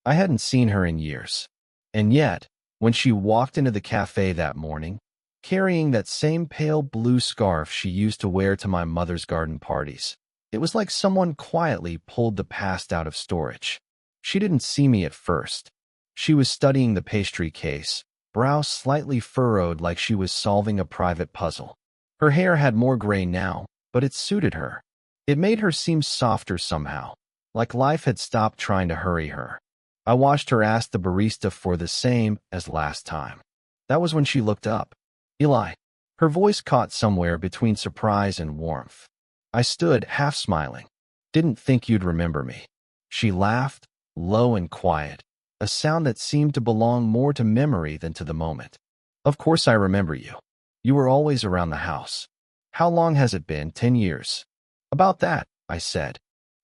I hadn't seen her in years. And yet, when she walked into the cafe that morning, carrying that same pale blue scarf she used to wear to my mother's garden parties, it was like someone quietly pulled the past out of storage. She didn't see me at first. She was studying the pastry case, brow slightly furrowed like she was solving a private puzzle. Her hair had more gray now, but it suited her. It made her seem softer somehow, like life had stopped trying to hurry her. I watched her ask the barista for the same as last time. That was when she looked up. Eli. Her voice caught somewhere between surprise and warmth. I stood, half smiling. Didn't think you'd remember me. She laughed, low and quiet, a sound that seemed to belong more to memory than to the moment. Of course I remember you. You were always around the house. How long has it been? 10 years. About that, I said.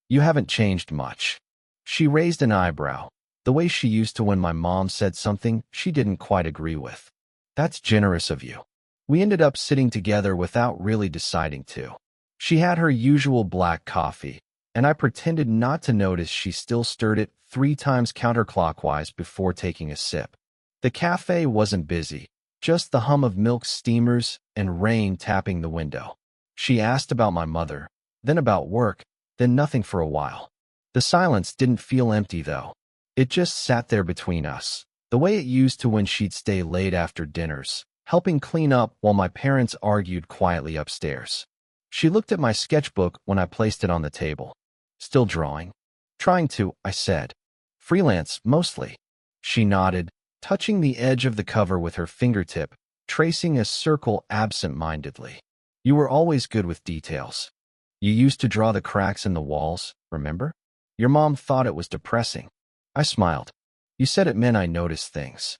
You haven't changed much. She raised an eyebrow, the way she used to when my mom said something she didn't quite agree with. That's generous of you. We ended up sitting together without really deciding to. She had her usual black coffee, and I pretended not to notice she still stirred it 3 times counterclockwise before taking a sip. The cafe wasn't busy, just the hum of milk steamers and rain tapping the window. She asked about my mother, then about work, then nothing for a while. The silence didn't feel empty, though. It just sat there between us, the way it used to when she'd stay late after dinners, helping clean up while my parents argued quietly upstairs. She looked at my sketchbook when I placed it on the table. Still drawing? Trying to, I said. Freelance, mostly. She nodded, touching the edge of the cover with her fingertip, tracing a circle absent-mindedly. You were always good with details. You used to draw the cracks in the walls, remember? Your mom thought it was depressing. I smiled. You said it meant I noticed things.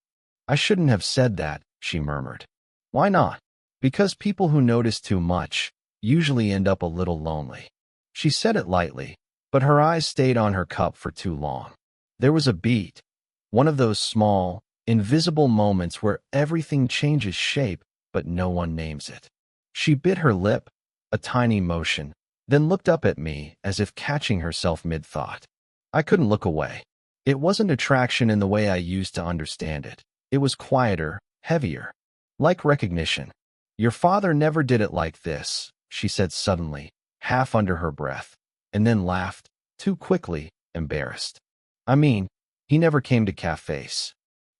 I shouldn't have said that, she murmured. Why not? Because people who notice too much usually end up a little lonely. She said it lightly, but her eyes stayed on her cup for too long. There was a beat, one of those small, invisible moments where everything changes shape, but no one names it. She bit her lip, a tiny motion, then looked up at me as if catching herself mid-thought. I couldn't look away. It wasn't attraction in the way I used to understand it. It was quieter, heavier. Like recognition. Your father never did it like this, she said suddenly, half under her breath, and then laughed, too quickly, embarrassed. I mean, he never came to cafes.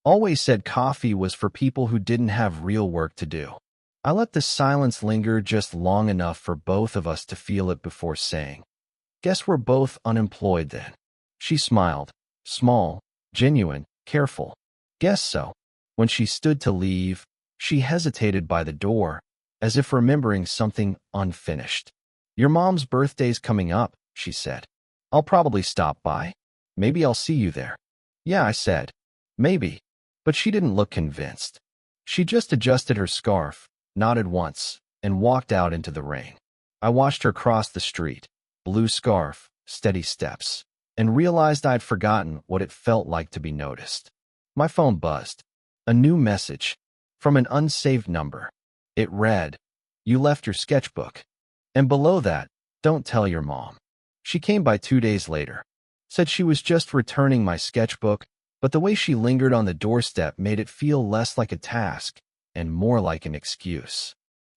Always said coffee was for people who didn't have real work to do. I let the silence linger just long enough for both of us to feel it before saying, Guess we're both unemployed then. She smiled, small, genuine, careful. Guess so. When she stood to leave, she hesitated by the door, as if remembering something unfinished. Your mom's birthday's coming up, she said. I'll probably stop by. Maybe I'll see you there. Yeah, I said. Maybe. But she didn't look convinced. She just adjusted her scarf, nodded once, and walked out into the rain. I watched her cross the street, blue scarf, steady steps, and realized I'd forgotten what it felt like to be noticed. My phone buzzed. A new message from an unsaved number. It read, You left your sketchbook. And below that, don't tell your mom. She came by 2 days later. Said she was just returning my sketchbook, but the way she lingered on the doorstep made it feel less like a task and more like an excuse.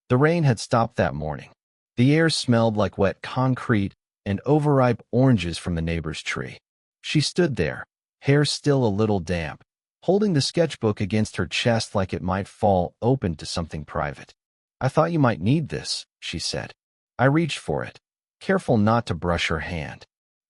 The rain had stopped that morning. The air smelled like wet concrete and overripe oranges from the neighbor's tree. She stood there, hair still a little damp, holding the sketchbook against her chest like it might fall open to something private. I thought you might need this, she said. I reached for it, careful not to brush her hand.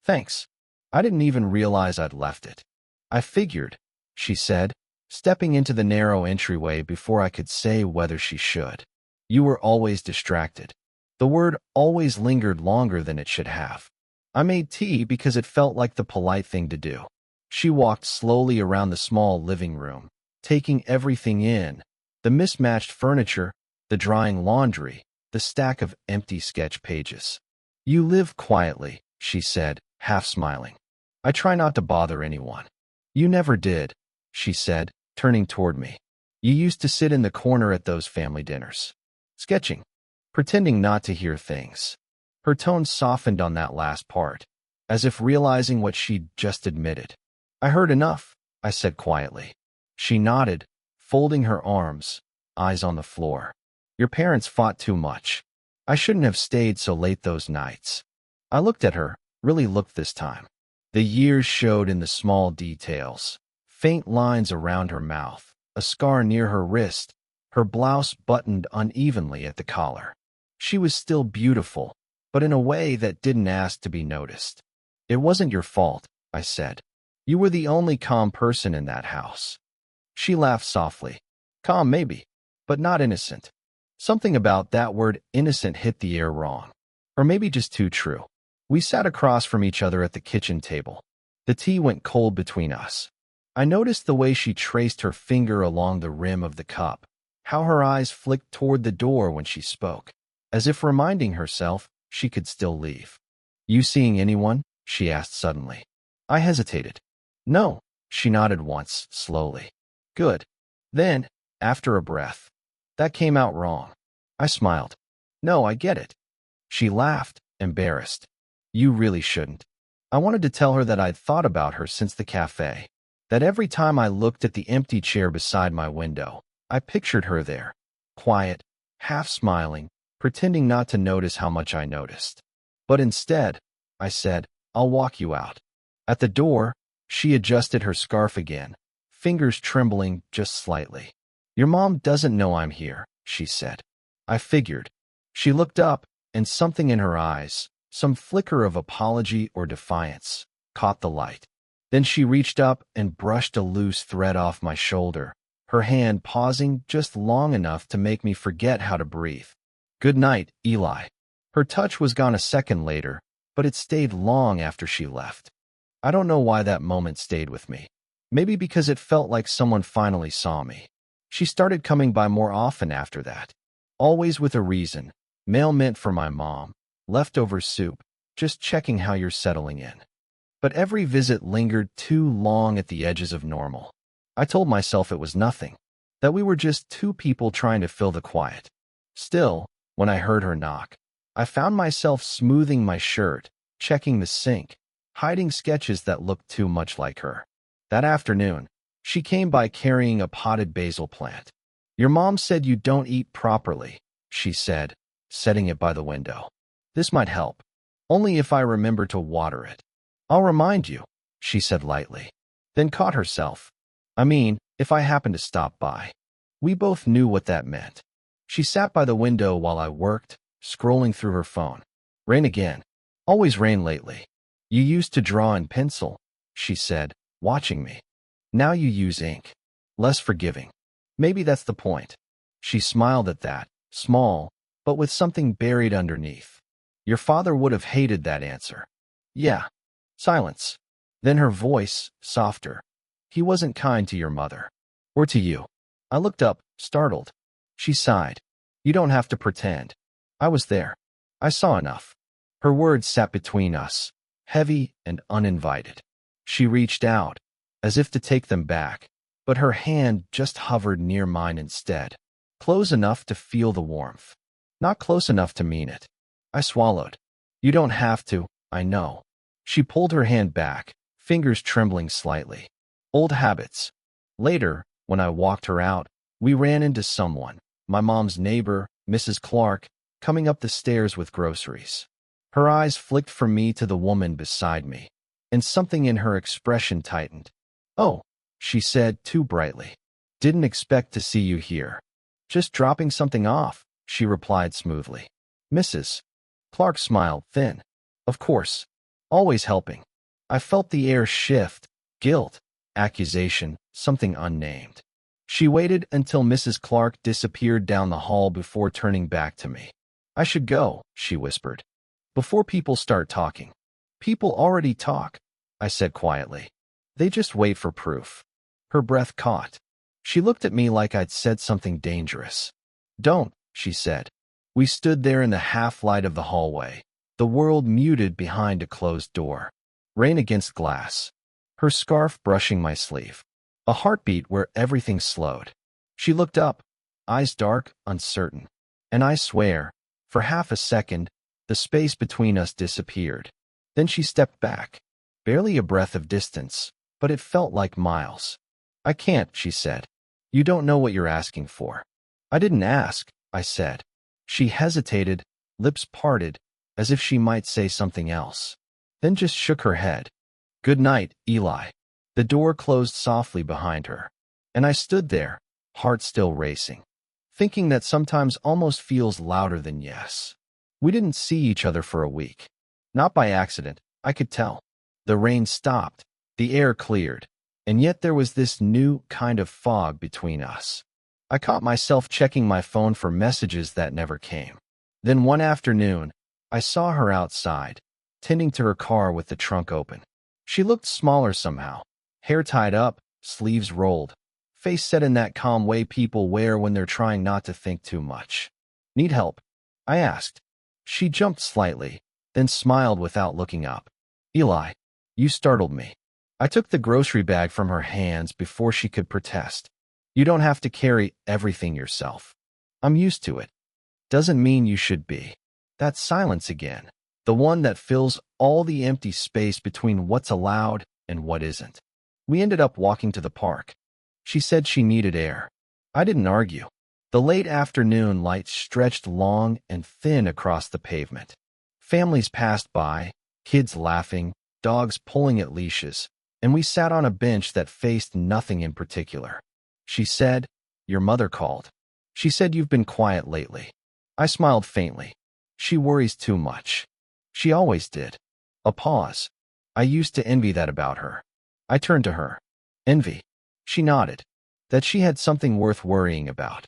Thanks. I didn't even realize I'd left it. I figured, she said, stepping into the narrow entryway before I could say whether she should. You were always distracted. The word always lingered longer than it should have. I made tea because it felt like the polite thing to do. She walked slowly around the small living room, taking everything in, the mismatched furniture, the drying laundry, the stack of empty sketch pages. You live quietly, she said, half smiling. I try not to bother anyone. You never did, she said, turning toward me. You used to sit in the corner at those family dinners, sketching, pretending not to hear things. Her tone softened on that last part, as if realizing what she'd just admitted. I heard enough, I said quietly. She nodded, folding her arms, eyes on the floor. Your parents fought too much. I shouldn't have stayed so late those nights. I looked at her, really looked this time. The years showed in the small details. Faint lines around her mouth, a scar near her wrist, her blouse buttoned unevenly at the collar. She was still beautiful, but in a way that didn't ask to be noticed. It wasn't your fault, I said. You were the only calm person in that house. She laughed softly. Calm maybe, but not innocent. Something about that word innocent hit the air wrong. Or maybe just too true. We sat across from each other at the kitchen table. The tea went cold between us. I noticed the way she traced her finger along the rim of the cup, how her eyes flicked toward the door when she spoke, as if reminding herself she could still leave. You seeing anyone? She asked suddenly. I hesitated. No, she nodded once, slowly. Good. Then, after a breath, that came out wrong. I smiled. No, I get it. She laughed, embarrassed. You really shouldn't. I wanted to tell her that I'd thought about her since the cafe, that every time I looked at the empty chair beside my window, I pictured her there, quiet, half smiling, pretending not to notice how much I noticed. But instead, I said, I'll walk you out. At the door, she adjusted her scarf again, fingers trembling just slightly. Your mom doesn't know I'm here, she said. I figured. She looked up, and something in her eyes, some flicker of apology or defiance, caught the light. Then she reached up and brushed a loose thread off my shoulder, her hand pausing just long enough to make me forget how to breathe. Good night, Eli. Her touch was gone a second later, but it stayed long after she left. I don't know why that moment stayed with me. Maybe because it felt like someone finally saw me. She started coming by more often after that. Always with a reason. Mail meant for my mom. Leftover soup. Just checking how you're settling in. But every visit lingered too long at the edges of normal. I told myself it was nothing. That we were just two people trying to fill the quiet. Still, when I heard her knock, I found myself smoothing my shirt, checking the sink, hiding sketches that looked too much like her. That afternoon, she came by carrying a potted basil plant. Your mom said you don't eat properly, she said, setting it by the window. This might help. Only if I remember to water it. I'll remind you, she said lightly. Then caught herself. I mean, if I happen to stop by. We both knew what that meant. She sat by the window while I worked, scrolling through her phone. Rain again. Always rain lately. You used to draw in pencil, she said, watching me. Now you use ink. Less forgiving. Maybe that's the point. She smiled at that, small, but with something buried underneath. Your father would have hated that answer. Yeah. Silence. Then her voice, softer. He wasn't kind to your mother. Or to you. I looked up, startled. She sighed. You don't have to pretend. I was there. I saw enough. Her words sat between us, heavy and uninvited. She reached out, as if to take them back, but her hand just hovered near mine instead, close enough to feel the warmth, not close enough to mean it. I swallowed. You don't have to, I know. She pulled her hand back, fingers trembling slightly. Old habits. Later, when I walked her out, we ran into someone, my mom's neighbor, Mrs. Clark, coming up the stairs with groceries. Her eyes flicked from me to the woman beside me, and something in her expression tightened. Oh, she said too brightly. Didn't expect to see you here. Just dropping something off, she replied smoothly. Mrs. Clark smiled thin. Of course. Always helping. I felt the air shift, guilt, accusation, something unnamed. She waited until Mrs. Clark disappeared down the hall before turning back to me. I should go, she whispered. Before people start talking. People already talk, I said quietly. They just wait for proof. Her breath caught. She looked at me like I'd said something dangerous. Don't, she said. We stood there in the half-light of the hallway, the world muted behind a closed door. Rain against glass. Her scarf brushing my sleeve. A heartbeat where everything slowed. She looked up, eyes dark, uncertain. And I swear, for half a second, the space between us disappeared. Then she stepped back. Barely a breath of distance. but it felt like miles. I can't, she said. You don't know what you're asking for. I didn't ask, I said. She hesitated, lips parted, as if she might say something else, then just shook her head. Good night, Eli. The door closed softly behind her, and I stood there, heart still racing, thinking that sometimes almost feels louder than yes. We didn't see each other for a week. Not by accident, I could tell. The rain stopped, the air cleared, and yet there was this new kind of fog between us. I caught myself checking my phone for messages that never came. Then one afternoon, I saw her outside, tending to her car with the trunk open. She looked smaller somehow, hair tied up, sleeves rolled, face set in that calm way people wear when they're trying not to think too much. Need help? I asked. She jumped slightly, then smiled without looking up. Eli, you startled me. I took the grocery bag from her hands before she could protest. You don't have to carry everything yourself. I'm used to it. Doesn't mean you should be. That silence again, the one that fills all the empty space between what's allowed and what isn't. We ended up walking to the park. She said she needed air. I didn't argue. The late afternoon light stretched long and thin across the pavement. Families passed by, kids laughing, dogs pulling at leashes, and we sat on a bench that faced nothing in particular. She said, Your mother called. She said you've been quiet lately. I smiled faintly. She worries too much. She always did. A pause. I used to envy that about her. I turned to her. Envy. She nodded. That she had something worth worrying about.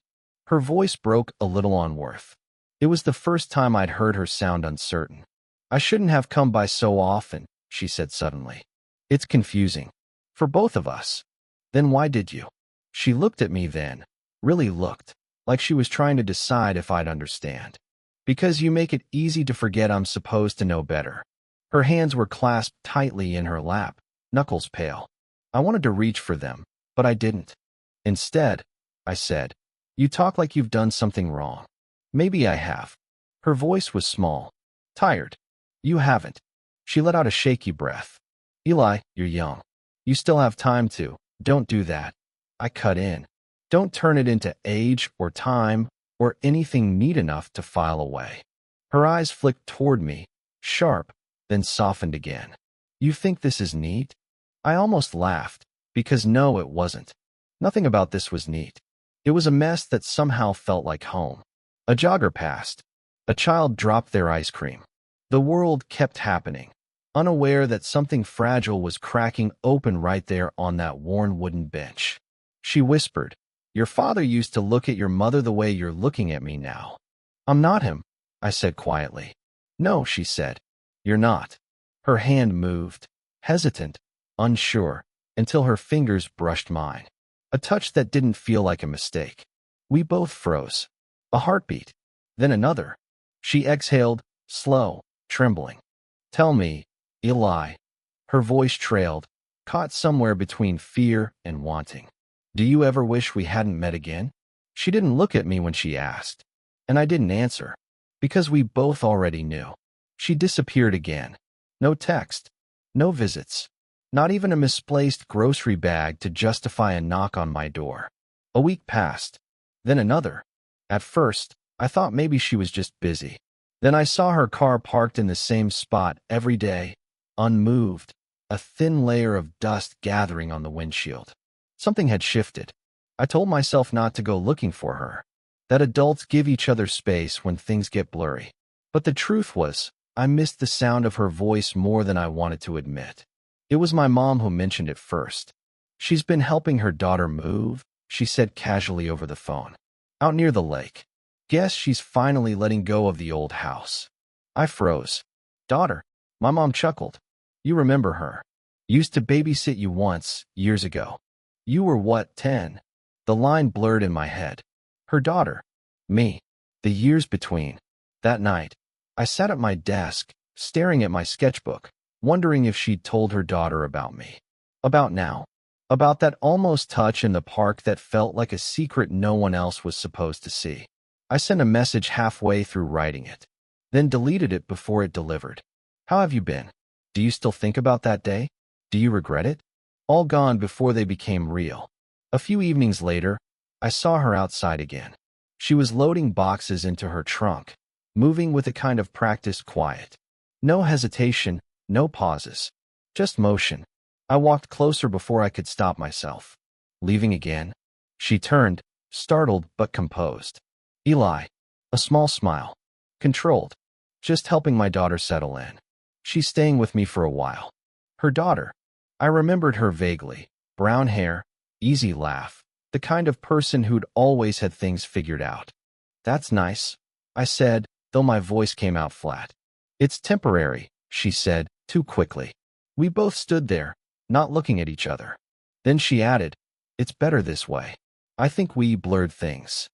Her voice broke a little on worth. It was the first time I'd heard her sound uncertain. I shouldn't have come by so often, she said suddenly. It's confusing. For both of us. Then why did you? She looked at me then, really looked, like she was trying to decide if I'd understand. Because you make it easy to forget I'm supposed to know better. Her hands were clasped tightly in her lap, knuckles pale. I wanted to reach for them, but I didn't. Instead, I said, You talk like you've done something wrong. Maybe I have. Her voice was small, tired. You haven't. She let out a shaky breath. Eli, you're young. You still have time to. Don't do that. I cut in. Don't turn it into age or time or anything neat enough to file away. Her eyes flicked toward me, sharp, then softened again. You think this is neat? I almost laughed, because no, it wasn't. Nothing about this was neat. It was a mess that somehow felt like home. A jogger passed. A child dropped their ice cream. The world kept happening, unaware that something fragile was cracking open right there on that worn wooden bench. She whispered, Your father used to look at your mother the way you're looking at me now. I'm not him, I said quietly. No, she said. You're not. Her hand moved, hesitant, unsure, until her fingers brushed mine. A touch that didn't feel like a mistake. We both froze. A heartbeat. Then another. She exhaled, slow, trembling. Tell me, Eli. Her voice trailed, caught somewhere between fear and wanting. Do you ever wish we hadn't met again? She didn't look at me when she asked, and I didn't answer, because we both already knew. She disappeared again. No text, no visits, not even a misplaced grocery bag to justify a knock on my door. A week passed, then another. At first, I thought maybe she was just busy. Then I saw her car parked in the same spot every day, unmoved, a thin layer of dust gathering on the windshield. Something had shifted. I told myself not to go looking for her, that adults give each other space when things get blurry. But the truth was, I missed the sound of her voice more than I wanted to admit. It was my mom who mentioned it first. She's been helping her daughter move, she said casually over the phone. Out near the lake. Guess she's finally letting go of the old house. I froze. Daughter, my mom chuckled. You remember her. Used to babysit you once, years ago. You were what, 10? The line blurred in my head. Her daughter. Me. The years between. That night, I sat at my desk, staring at my sketchbook, wondering if she'd told her daughter about me. About now. About that almost touch in the park that felt like a secret no one else was supposed to see. I sent a message halfway through writing it, then deleted it before it delivered. How have you been? Do you still think about that day? Do you regret it? all gone before they became real. A few evenings later, I saw her outside again. She was loading boxes into her trunk, moving with a kind of practiced quiet. No hesitation, no pauses, just motion. I walked closer before I could stop myself. Leaving again? She turned, startled but composed. Eli. A small smile. Controlled. Just helping my daughter settle in. She's staying with me for a while. Her daughter. I remembered her vaguely. Brown hair, easy laugh, the kind of person who'd always had things figured out. That's nice, I said, though my voice came out flat. It's temporary, she said, too quickly. We both stood there, not looking at each other. Then she added, it's better this way. I think we blurred things.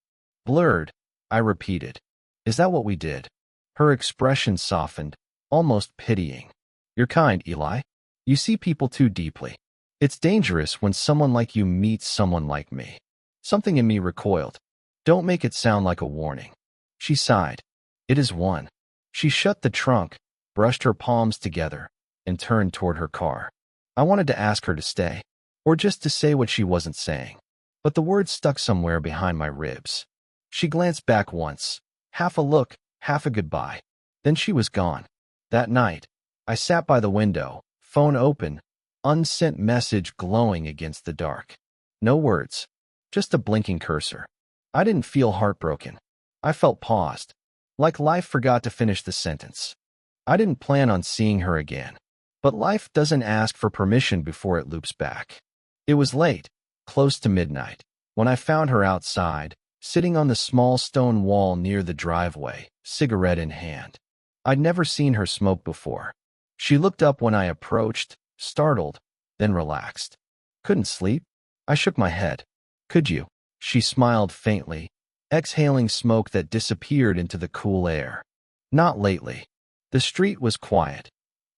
Blurred, I repeated. Is that what we did? Her expression softened, almost pitying. You're kind, Eli. You see people too deeply. It's dangerous when someone like you meets someone like me. Something in me recoiled. Don't make it sound like a warning. She sighed. It is one. She shut the trunk, brushed her palms together, and turned toward her car. I wanted to ask her to stay, or just to say what she wasn't saying, but the words stuck somewhere behind my ribs. She glanced back once, half a look, half a goodbye. Then she was gone. That night, I sat by the window, phone open, unsent message glowing against the dark. No words, just a blinking cursor. I didn't feel heartbroken. I felt paused, like life forgot to finish the sentence. I didn't plan on seeing her again, but life doesn't ask for permission before it loops back. It was late, close to midnight, when I found her outside, sitting on the small stone wall near the driveway, cigarette in hand. I'd never seen her smoke before. She looked up when I approached, startled, then relaxed. Couldn't sleep? I shook my head. Could you? She smiled faintly, exhaling smoke that disappeared into the cool air. Not lately. The street was quiet.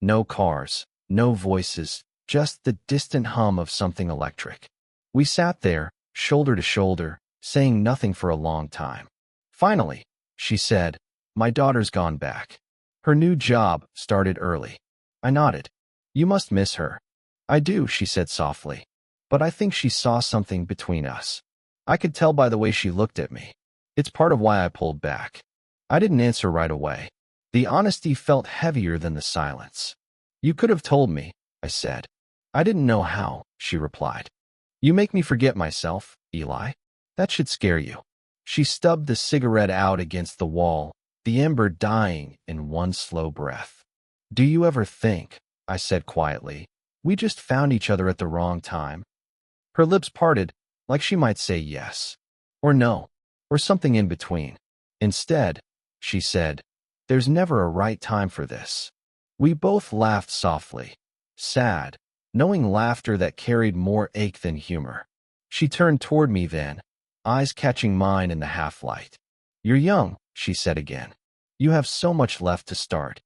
No cars, no voices, just the distant hum of something electric. We sat there, shoulder to shoulder, saying nothing for a long time. Finally, she said, my daughter's gone back. Her new job started early. I nodded. You must miss her. I do, she said softly. But I think she saw something between us. I could tell by the way she looked at me. It's part of why I pulled back. I didn't answer right away. The honesty felt heavier than the silence. You could have told me, I said. I didn't know how, she replied. You make me forget myself, Eli. That should scare you. She stubbed the cigarette out against the wall, the ember dying in one slow breath. Do you ever think, I said quietly, we just found each other at the wrong time? Her lips parted, like she might say yes, or no, or something in between. Instead, she said, there's never a right time for this. We both laughed softly, sad, knowing laughter that carried more ache than humor. She turned toward me then, eyes catching mine in the half-light. You're young, she said again. You have so much left to start.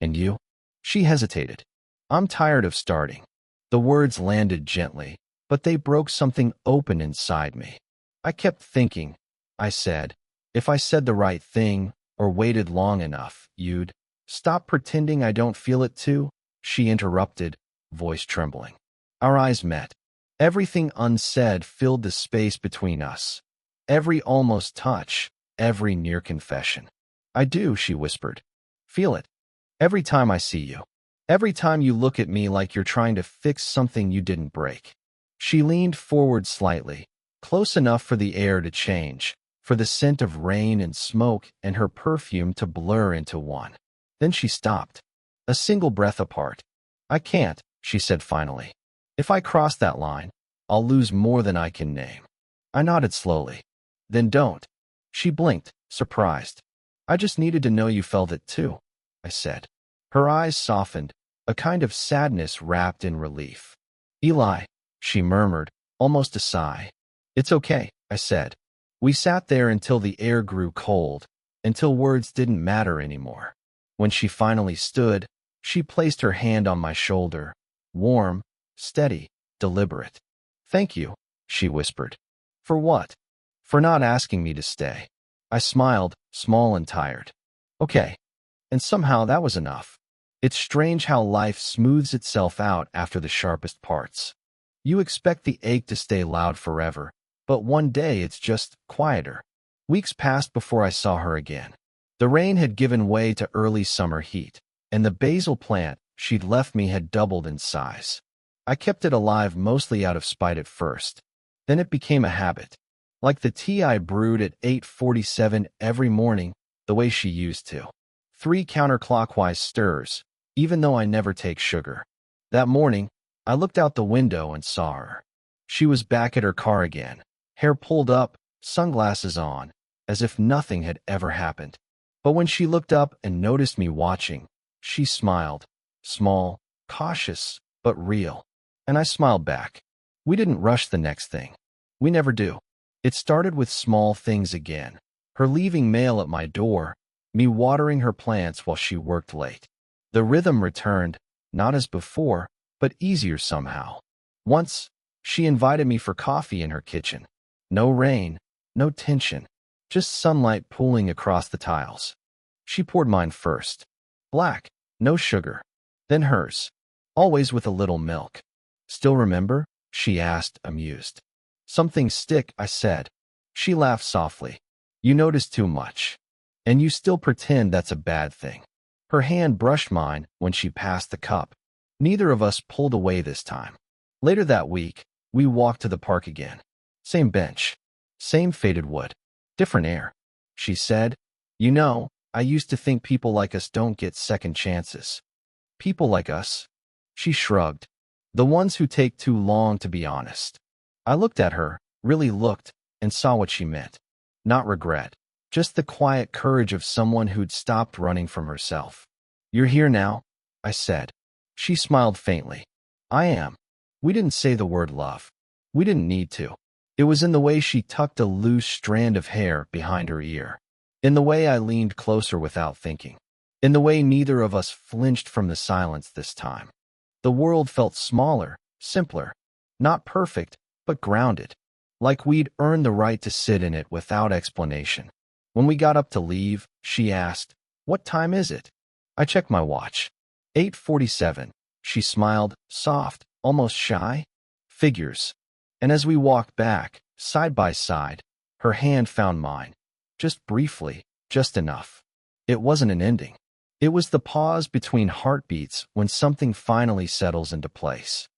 And you? She hesitated. I'm tired of starting. The words landed gently, but they broke something open inside me. I kept thinking, I said, if I said the right thing, or waited long enough, you'd stop pretending I don't feel it too, she interrupted, voice trembling. Our eyes met. Everything unsaid filled the space between us. Every almost touch, every near confession. I do, she whispered. Feel it. Every time I see you. Every time you look at me like you're trying to fix something you didn't break. She leaned forward slightly, close enough for the air to change, for the scent of rain and smoke and her perfume to blur into one. Then she stopped, a single breath apart. I can't, she said finally. If I cross that line, I'll lose more than I can name. I nodded slowly. Then don't. She blinked, surprised. I just needed to know you felt it too, I said. Her eyes softened, a kind of sadness wrapped in relief. Eli, she murmured, almost a sigh. It's okay, I said. We sat there until the air grew cold, until words didn't matter anymore. When she finally stood, she placed her hand on my shoulder, warm, steady, deliberate. Thank you, she whispered. For what? For not asking me to stay. I smiled, small and tired. Okay. And somehow that was enough. It's strange how life smooths itself out after the sharpest parts. You expect the ache to stay loud forever, but one day it's just quieter. Weeks passed before I saw her again. The rain had given way to early summer heat, and the basil plant she'd left me had doubled in size. I kept it alive mostly out of spite at first. Then it became a habit. Like the tea I brewed at 8:47 every morning, the way she used to. 3 counterclockwise stirs, even though I never take sugar. That morning, I looked out the window and saw her. She was back at her car again, hair pulled up, sunglasses on, as if nothing had ever happened. But when she looked up and noticed me watching, she smiled. Small, cautious, but real. And I smiled back. We didn't rush the next thing. We never do. It started with small things again. Her leaving mail at my door, me watering her plants while she worked late. The rhythm returned, not as before, but easier somehow. Once, she invited me for coffee in her kitchen. No rain, no tension, just sunlight pooling across the tiles. She poured mine first. Black, no sugar. Then hers, always with a little milk. Still remember? She asked, amused. Something stick, I said. She laughed softly. You notice too much. And you still pretend that's a bad thing. Her hand brushed mine when she passed the cup. Neither of us pulled away this time. Later that week, we walked to the park again. Same bench. Same faded wood. Different air. She said, you know, I used to think people like us don't get second chances. People like us? She shrugged. The ones who take too long to be honest. I looked at her, really looked, and saw what she meant. Not regret. Just the quiet courage of someone who'd stopped running from herself. You're here now? I said. She smiled faintly. I am. We didn't say the word love. We didn't need to. It was in the way she tucked a loose strand of hair behind her ear. In the way I leaned closer without thinking. In the way neither of us flinched from the silence this time. The world felt smaller, simpler. Not perfect, but grounded. Like we'd earned the right to sit in it without explanation. When we got up to leave, she asked, what time is it? I checked my watch. 8:47. She smiled, soft, almost shy. Figures. And as we walked back, side by side, her hand found mine. Just briefly, just enough. It wasn't an ending. It was the pause between heartbeats when something finally settles into place.